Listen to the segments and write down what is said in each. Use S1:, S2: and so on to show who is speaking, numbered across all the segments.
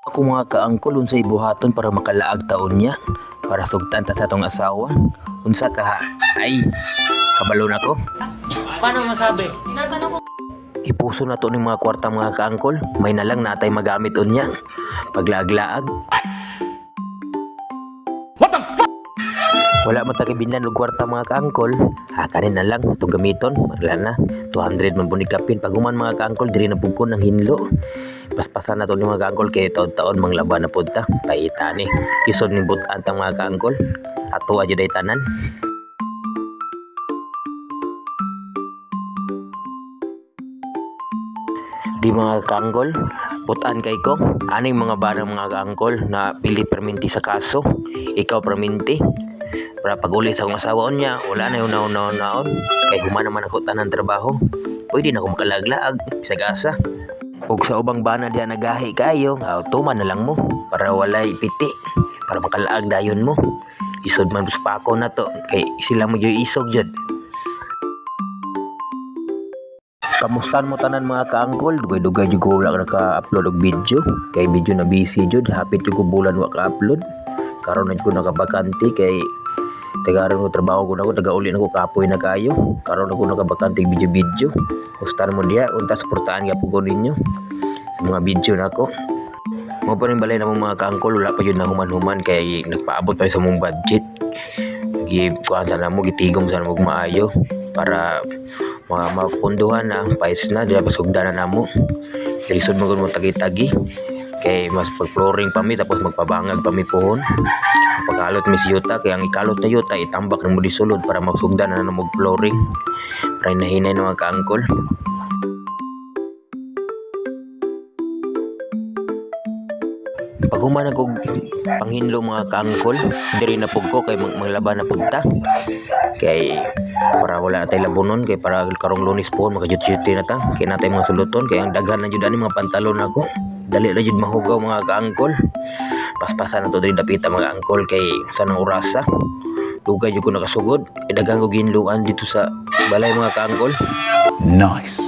S1: Ako mga kaangkol unsay buhaton para makalaag taon niya para sugtan ta sa tong asawa. Unsa ka ha? Ay, kabalo na ko.
S2: Paano masabi?
S1: Ipuso na to ning mga kwarta mga kaangkol. May na lang natay magamit unya. Paglaag-laag. Wala man takibinlan og kwarta mga kaangkol. Kanin na lang itong gamiton. Wala na. 200 man punig kapin. Pag human mga kaangkol, diri na pugkon ng hinlo. Paspasan na to ni mga kaangkol kay taon-taon manglaban na punta. Paita ni. Isod ni butan tang mga kaangkol. Ato aja day tanan. Di mga kaangkol, butan kay ko. Aning mga barang mga kaangkol na pilit perminti sa kaso. Ikaw perminti. Para pag-uli sa akong asawa niya, wala na yung naon. Kay human naman ako tanan trabaho. Pwede na ako makalaglaag, sagasa. Ug sa ubang bana diya nagahi kayo, tuman na lang mo. Para walay piti. Para makalaag dayon mo. Isod man sa pako na to. Kay sila mo yung isog jud. Kamustan mo tanan mga kaangkol? Dugay-dugay jud ko wala naka-upload og video. Kay video na busy jud, hapit jud ko bulan wa ka-upload. Karon na jud ko nakabakanti kay tagaron ko trabaho ko na ko, taga-uli na ko kapoy na kayo. Karon ako nakabakanti video-video. Mustan mo diya, unta suportahan gyapon ko ninyo sa mga video nako. Mo pa rin balay na mga kaangkol, wala pa jud na human-human kay nagpaabot pa sa mong budget. Kuhan sana mo, gitigom sana mo maayo para mapunduhan na pais na dira pasugdanan namo. Ilisod mo mo tagi-tagi kay mas pag-flooring pa mi tapos magpabangag pa mi pohon. Pagkalot mi si yuta kay ang ikalot na yuta itambak na mo di sulod para masugdanan na mo flooring. Para hinahinay na mga kaangkol. Pag human ako panghinlo mga kaangkol, diri na pug ko kay maglaban na pugta. Kay para wala natay labunon kay para karong Lunes po makajut-jut na ta. Kay natay mga suluton kay ang daghan na jud ani mga pantalon nako. Dali na jud mahugaw mga kaangkol. Paspasan na to diri dapita mga angkol kay sa nang orasa. Dugay jud ko nakasugod. Kay daghang ko ginluan dito sa balay mga kaangkol.
S3: Nice.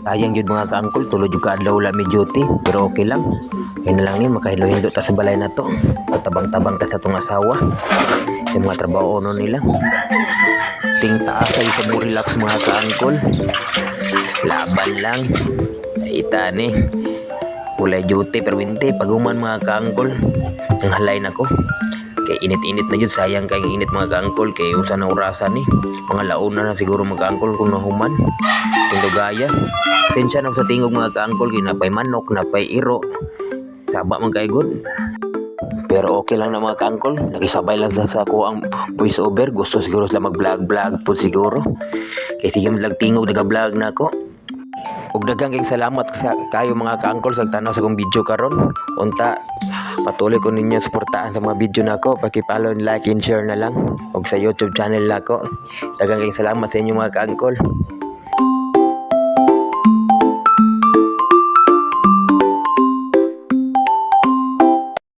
S1: Sayang jud mga kaangkol, tulo jud ka adlaw wala may duty, pero okay lang. Kaya na lang ni makahindo-hindo ta sa balay na to. Patabang-tabang ta sa tong asawa. Sa mga trabaho no nila. Ting taas ay sa mo relax mga kaangkol. Laban lang. Ita ni. Walay duty perminti pag human mga kaangkol. Ang halay nako. Kay init-init na jud, sayang kay init mga kaangkol kay unsa na orasan ni. Mga launa na siguro mga kaangkol kung nahuman. Tindugaya. Sensya na sa tingog mga kaangkol, ginapay manok, napay iro. Saba man kay good. Pero okay lang na mga kaangkol, nakisabay lang sa ko ang voice over. Gusto siguro sila mag-vlog po siguro. Kay sige man lang tingog naga-vlog na ako. Ug daghang kay salamat kayo mga kaangkol sa tanaw sa kong video karon. Unta patuloy ko ninyo suportahan sa mga video nako, paki-follow, like and share na lang. Ug sa YouTube channel nako. Daghang kay salamat sa inyo mga kaangkol.